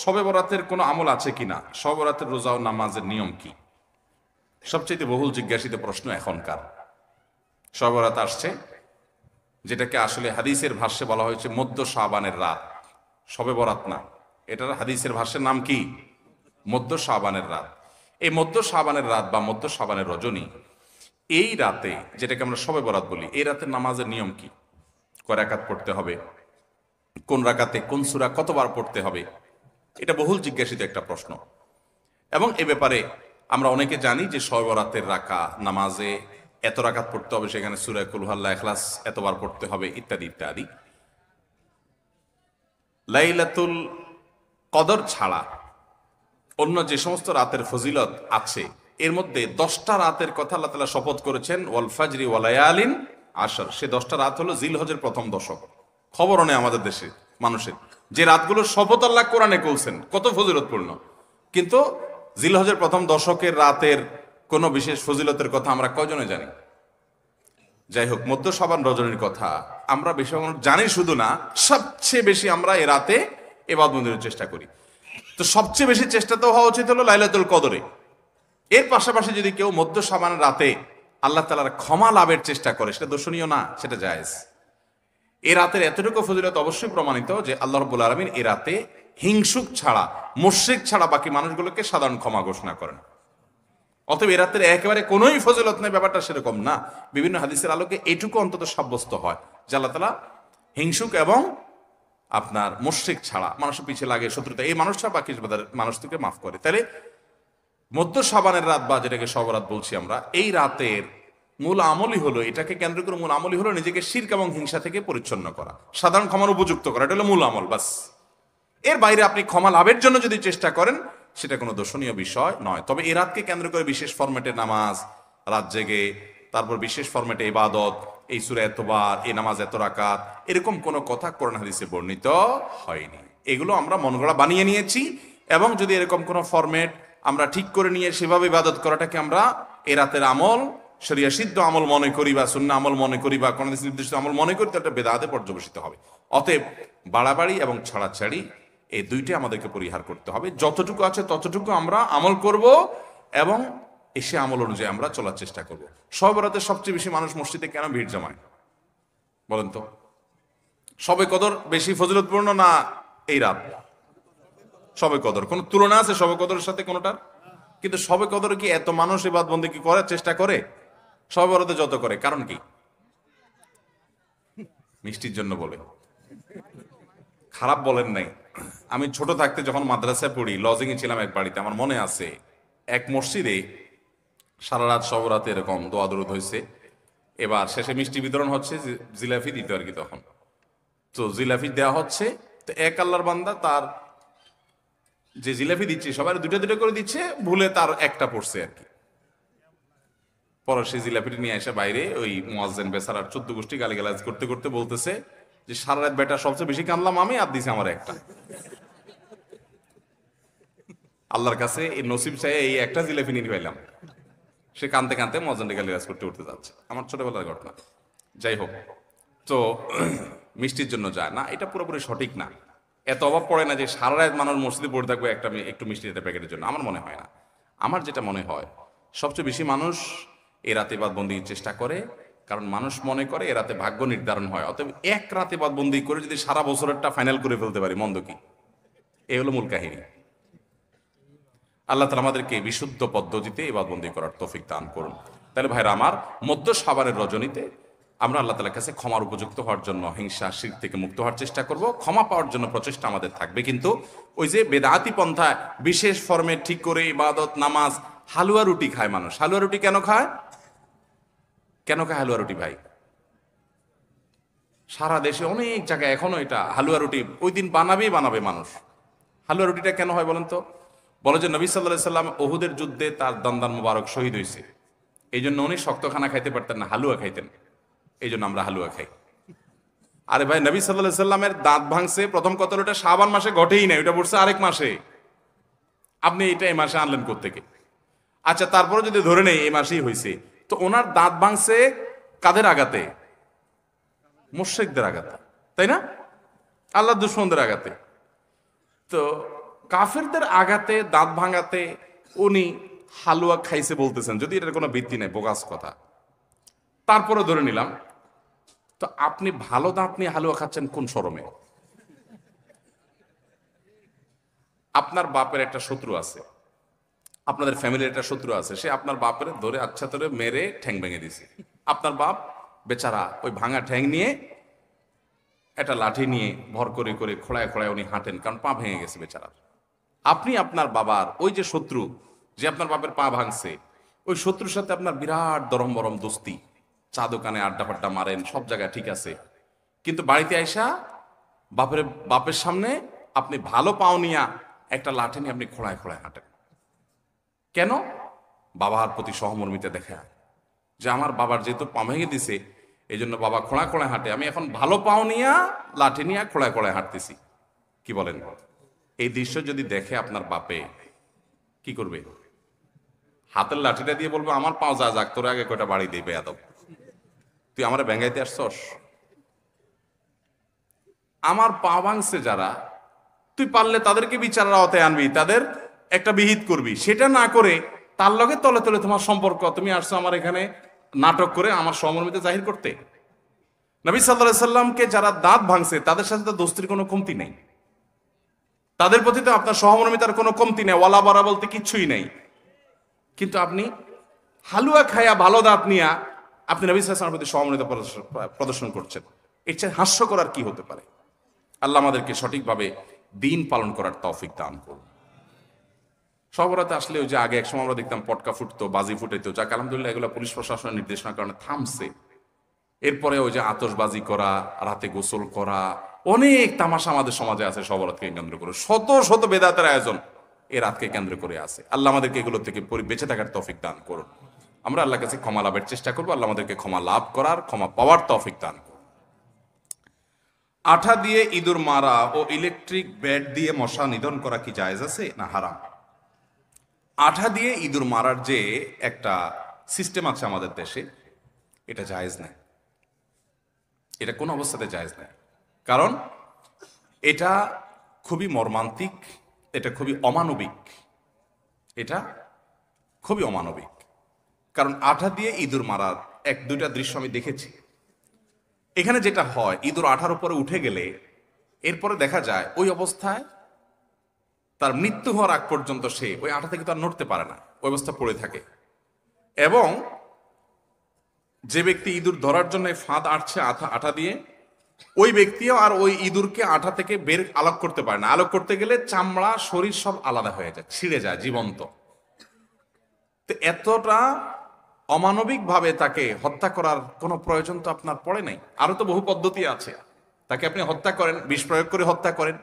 শবে বরাতের কোনো আমল আছে কিনা, শবে বরাতের রোজা ও নামাজের নিয়ম কি, সবচেয়ে বহুল জিজ্ঞাসিত প্রশ্ন এখনকার। শবে বরাত আসছে, যেটাকে আসলে হাদিসের ভাষ্যে বলা হয়েছে মধ্য শাবানের রাত, শবে বরাত না, এটার হাদিসের ভাষ্যের নাম কি? মধ্য শাবানের রাত। এই মধ্য শাবানের রাত বা মধ্য শাবানের রজনী, এই রাতে যেটাকে আমরা শবে বরাত বলি, এই রাতের নামাজের নিয়ম কি? কয় রাকাত পড়তে হবে, কোন রাকাতে কোন সূরা কতবার পড়তে হবে, এটা বহুল জিজ্ঞাসিত একটা প্রশ্ন। এবং এ ব্যাপারে আমরা অনেকে জানি যে শবে বরাতের নামাজে এত রাকাত পড়তে হবে, সেখানে সূরা কুল হু আল্লাহ ইখলাস এতবার পড়তে হবে, ইত্যাদি ইত্যাদি। লাইলাতুল কদর ছাড়া অন্য যে সমস্ত রাতের ফজিলত আছে, এর মধ্যে 10টা রাতের কথা আল্লাহ তাআলা শপথ করেছেন, ওয়াল ফাজরি ওয়া লায়ালিন আশর। সে 10টা রাত হলো জিলহজের প্রথম দশক। খবর নেই আমাদের দেশে মানুষের যে রাতগুলোর শপথ আল্লাহ কোরআনে করছেন, কত ফজিলতপূর্ণ, কিন্তু জিলহজের প্রথম দশকের রাতের কোনো বিশেষ ফজিলতের কথা আমরা কয়জনে জানি? যাই হোক, মধ্য শাবান রজনীর কথা আমরা বেশি জানি শুধু না, সবচেয়ে বেশি আমরা এ রাতে ইবাদত বন্দেগীর চেষ্টা করি। তো সবচেয়ে বেশি চেষ্টা তো হওয়া উচিত হলো লাইলাতুল কদরে। এর পাশাপাশি যদি কেউ মধ্য শাবানের রাতে আল্লাহ তাআলার ক্ষমা লাভের চেষ্টা করে, সেটা দর্শনীয় না, সেটা জায়েজ। এ রাতের এতটুকু ফজিলত অবশ্যই প্রমাণিত যে আল্লাহ রাব্বুল আলামিন এ রাতে হিংসুক ছাড়া, মুশরিক ছাড়া বাকি মানুষগুলোকে সাধারণ ক্ষমা ঘোষণা করেন। অতএব এ রাতের একেবারে কোনোই ফজিলত নেই, ব্যাপারটা সেরকম না। বিভিন্ন হাদিসের আলোকে এটুকু অন্তত সাব্যস্ত হয় যে আল্লাহ তাআলা হিংসুক এবং আপনার মুশরিক ছাড়া, মানুষের পিছিয়ে লাগে শত্রুতা, এই মানুষটা বাকি মানুষ থেকে মাফ করে। তাহলে মধ্য শাবানের রাত বা যেটাকে শবে বরাত বলছি আমরা, এই রাতের মূল আমলই হলো, এটাকে কেন্দ্র করে মূল আমলই হলো নিজেকে শিরক এবং হিংসা থেকে পরিচ্ছন্ন করা, সাধারণ ক্ষমার উপযুক্ত করা। এটা হলো মূল আমল, বাস। এর বাইরে আপনি ক্ষমা লাভের জন্য যদি চেষ্টা করেন, সেটা কোনো দর্শনীয় বিষয় নয়। তবে এই রাতকে কেন্দ্র করে বিশেষ ফরম্যাটে নামাজ, রাত জেগে, তারপর বিশেষ ফরম্যাটে ইবাদত, এই সূরা এতবার, এই নামাজ এত রাকাত, এরকম কোনো কথা কোরআন হাদিসে বর্ণিত হয়নি। এগুলো আমরা মনগড়া বানিয়ে নিয়েছি। এবং যদি এরকম কোনো ফরম্যাট আমরা ঠিক করে নিয়ে সেভাবে ইবাদত করাটাকে আমরা এ রাতের আমল, শরিয়া সিদ্ধ আমল মনে করি বা সুন্নাহ আমল মনে করি বা কোন নির্দিষ্ট আমল মনে করি, তাহলে বেদাতে পর্যবেসিত হবে। অতএব বাড়াবাড়ি এবং ছাড়াছাড়ি এই দুইটাই আমাদেরকে পরিহার করতে হবে। যতটুকু আছে ততটুকু আমরা আমল করব এবং এসে আমল অনুযায়ী আমরা চলার চেষ্টা করব। শবে বরাতে সবচেয়ে বেশি মানুষ মসজিদে কেন ভিড় জমায় বলেন তো? শবে কদর বেশি ফজিলতপূর্ণ না এই রাত? শবে কদর কোনো তুলনা আছে শবে কদরের সাথে কোনোটার? কিন্তু শবে কদরে কি এত মানুষ ইবাদত বন্দেগী করার চেষ্টা করে শবে বরাতে যত করে? কারণ কি? মিষ্টির জন্য বলে, খারাপ বলেন নাই। আমি ছোট থাকতে যখন মাদ্রাসায় পড়ি, লজিং এ ছিলাম এক বাড়িতে, আমার মনে আছে এক মসজিদে সারা রাত শবে বরাতে এরকম দোয়া দরুদ হয়েছে। এবার শেষে মিষ্টি বিতরণ হচ্ছে, জিলাপি দিত আর কি তখন। তো জিলাপি দেওয়া হচ্ছে, তো এক আল্লাহর বান্দা তার যে জিলাপি দিচ্ছে সবাই দুটো দুটো করে দিচ্ছে, ভুলে তার একটা পড়ছে আর কি। পরে সেই জিলাপিটি নিয়ে এসে বাইরে ওই মুয়াজ্জিন বেচারার 14 গোষ্ঠী গালিগালাজ করতে করতে বলতেছে যে সারা রাত বেটা সবচেয়ে বেশি কানলাম আমি, আর দিছে আমার একটা। আল্লাহর কাছে এই নসিব চাই এই একটা জিলাপি নিয়ে পাইলাম। সে কানতে কানতে মুয়াজ্জিনকে গালিগালাজ করতে করতে যাচ্ছে। আমার ছোটবেলার ঘটনা। যাই হোক, তো মিষ্টির জন্য যায় না, এটা পুরোপুরি সঠিক না। এত অভাব পড়ে না যে সারা রাত মানুষ মসজিদে পড়ে থাকবে একটু মিষ্টি একটা প্যাকেটের জন্য, আমার মনে হয় না। আমার যেটা মনে হয়, সবচেয়ে বেশি মানুষ এ রাতে ইবাদত বন্দেগীর চেষ্টা করে, কারণ মানুষ মনে করে এ রাতে ভাগ্য নির্ধারণ হয়। অতএব এক রাতে ইবাদত বন্দেগী করে যদি সারা বছরেরটা ফাইনাল করে ফেলতে পারি, মন্দ কি? এই হলো মূল কাহিনী। আল্লাহ তাআলা আমাদেরকে বিশুদ্ধ পদ্ধতিতে ইবাদত বন্দেগী করার তৌফিক দান করুন। তাহলে ভাইরা আমার, মধ্য শাবানের রজনীতে আমরা আল্লাহ তাআলার কাছে ক্ষমার উপযুক্ত হওয়ার জন্য, হিংসা শিরক থেকে মুক্ত হওয়ার চেষ্টা করব। ক্ষমা পাওয়ার জন্য প্রচেষ্টা আমাদের থাকবে। কিন্তু ওই যে বেদাতি পন্থায় বিশেষ ফর্মে ঠিক করে ইবাদত, নামাজ, হালুয়া রুটি খায় মানুষ। হালুয়া রুটি কেন খায়? কেন খায় হালুয়া রুটি ভাই? সারা দেশে অনেক জায়গায় এখনো এটা হালুয়া রুটি ওই দিন বানাবে মানুষ। হালুয়া রুটিটা কেন হয় বলেন তো? বলে যে নবী সাল্লাল্লাহু আলাইহি সাল্লাম উহুদের যুদ্ধে তার দন্দান মুবারক শহীদ হয়েছে, এই জন্য উনি শক্ত খানা খাইতে পারতেন না, হালুয়া খাইতেন। এই জন্য আমরা হালুয়া খাই। আরে ভাই, নবী সাল্লাল্লাহু আলাইহি সাল্লামের দাঁত ভাঙছে প্রথম কথা ওটা শাবান মাসে ঘটেই নাই, ওটা পড়ছে আরেক মাসে। আপনি এটা এই মাসে আনলেন কোত্থেকে? আচ্ছা, তারপরে যদি ধরে নেই এই মাসেই হয়েছে, তো ওনার দাঁত ভাঙছে কাদের আঘাতে? মুশরিকদের আঘাতে, তাই না? আল্লাহর দুশমনদের আঘাতে। তো কাফেরদের আঘাতে দাঁত ভাঙাতে উনি হালুয়া খাইছে বলতেছেন, যদি এটার কোনো ভিত্তি নেই, বোগাস কথা। তারপরে ধরে নিলাম, তো আপনি ভালো দাঁত নিয়ে হালুয়া খাচ্ছেন কোন শরমে? আপনার বাপের একটা শত্রু আছে, আপনাদের ফ্যামিলির একটা শত্রু আছে, সে আপনার বাপের ধরে আচ্ছা ধরে মেরে ঠ্যাং ভেঙে দিছে। আপনার বাপ বেচারা ওই ভাঙা ঠ্যাং নিয়ে একটা লাঠি নিয়ে ভর করে করে খোড়ায় খোড়ায় উনি হাঁটেন, কারণ পা ভেঙে গেছে বেচারার। আপনি আপনার বাবার ওই যে শত্রু, যে আপনার বাপের পা ভাঙছে, ওই শত্রুর সাথে আপনার বিরাট দরম বরম দোস্তি, চা দোকানে আড্ডা ফাড্ডা মারেন, সব জায়গায় ঠিক আছে, কিন্তু বাড়িতে আইসা বাপের সামনে আপনি ভালো পাও নিয়া একটা লাঠি নিয়ে আপনি খোড়ায় খোড়ায় হাঁটেন। কেন? বাবার প্রতি সহমর্মিতা দেখা, যে আমার বাবার যেহেতু পা ভেঙে দিছে, এই জন্য বাবা খোঁড়া খোঁড়ায় হাঁটে, আমি এখন ভালো পাও নিয়া লাঠি নিয়ে খোঁড়ায় খোঁড়ায় হাঁটতেছি। কি বলেন? এই দৃশ্য যদি দেখে আপনার বাপে কি করবে? হাতের লাঠিটা দিয়ে বলবে, আমার পাও যা যাক, তোর আগে কয়টা বাড়ি দিবে বেয়াদব, তুই আমার ব্যাঙ্গাইতে আসছস? আমার পা ভাঙছে যারা, তুই পারলে তাদেরকে বিচারের আওতায় আনবি, তাদের একটা বিহিত করবি। সেটা না করে তার লগে তলে তলে তোমার সম্পর্ক, তুমি আসছো আমার এখানে নাটক করে আমার সহমর্মিতা জাহির করতে। নবী সাল্লাল্লাহু আলাইহি সাল্লামকে যারা দাঁত ভাঙছে তাদের সাথে তো দোস্তির কোনো কমতি নেই, তাদের প্রতি তো আপনার সহমর্মিতার কোনো কমতি নেই, ওয়ালা বারা বলতে কিচ্ছুই নেই। কিন্তু আপনি হালুয়া খায়া ভালো দাঁত নিয়া আপনি নবী সাল্লাল্লাহু আলাইহি ওয়াসাল্লামের প্রতি সহমর্মিতা প্রদর্শন করছেন, এর চেয়ে হাস্যকর আর কি হতে পারে? আল্লাহ আমাদেরকে সঠিকভাবে দিন পালন করার তৌফিক দান করুন। সবরাতে আসলে ওই যে আগে এক সময় আমরা দেখতাম পটকা ফুটতো, বাজি ফুটাইতো, যাক আলহামদুলিল্লাহ এগুলো পুলিশ প্রশাসনের নির্দেশনার কারণে থামছে। এরপরে ওই যে আতশবাজি করা, রাতে গোসল করা, অনেক তামাশা আমাদের সমাজে আছে সবরাতকে কেন্দ্র করে, শত শত বেদাতের আয়োজন এই রাতকে কেন্দ্র করে আছে। আল্লাহ আমাদেরকে এগুলো থেকে বেঁচে থাকার তৌফিক দান করুন। আমরা আল্লাহর কাছে ক্ষমা লাভের চেষ্টা করবো, আল্লাহ আমাদেরকে ক্ষমা লাভ করার, ক্ষমা পাওয়ার তৌফিক দান করুন। আঠা দিয়ে ইঁদুর মারা ও ইলেকট্রিক ব্যাট দিয়ে মশা নিধন করা কি জায়েজ আছে না হারাম? আঠা দিয়ে ইঁদুর মারার যে একটা সিস্টেম আছে আমাদের দেশে, এটা জায়েজ নাই, এটা কোন অবস্থাতে জায়েজ নাই। কারণ এটা খুবই মর্মান্তিক, এটা খুবই অমানবিক, এটা খুবই অমানবিক। কারণ আঠা দিয়ে ইঁদুর মারার এক দুইটা দৃশ্য আমি দেখেছি। এখানে যেটা হয়, ইঁদুর আঠার উপরে উঠে গেলে এরপরে দেখা যায় ওই অবস্থায় তার মৃত্যু হওয়ার আগ পর্যন্ত সে ওই আঠা থেকে তার নড়তে পারে না, ওই অবস্থা পড়ে থাকে। এবং যে ব্যক্তি ইঁদুর ধরার জন্য ফাঁদ আটছে আঠা দিয়ে, ওই ব্যক্তিও আর ওই ইঁদুরকে আঠা থেকে বের আলোক করতে পারে না। আলোক করতে গেলে চামড়া শরীর সব আলাদা হয়ে যায়, ছিঁড়ে যায় জীবন্ত। তো এতটা অমানবিক ভাবে তাকে হত্যা করার কোনো প্রয়োজন তো আপনার পড়ে নাই। আরো তো বহু পদ্ধতি আছে, তাকে আপনি হত্যা করেন, বিষ প্রয়োগ করে হত্যা করেন।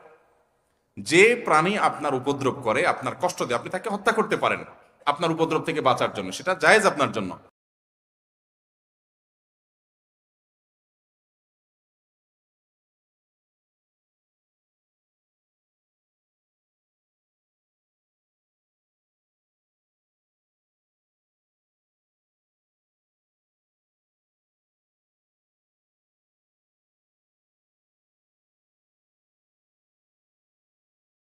যে প্রাণী আপনার উপদ্রব করে, আপনার কষ্ট দেয়, আপনি তাকে হত্যা করতে পারেন আপনার উপদ্রব থেকে বাঁচার জন্য, সেটা জায়েজ আপনার জন্য।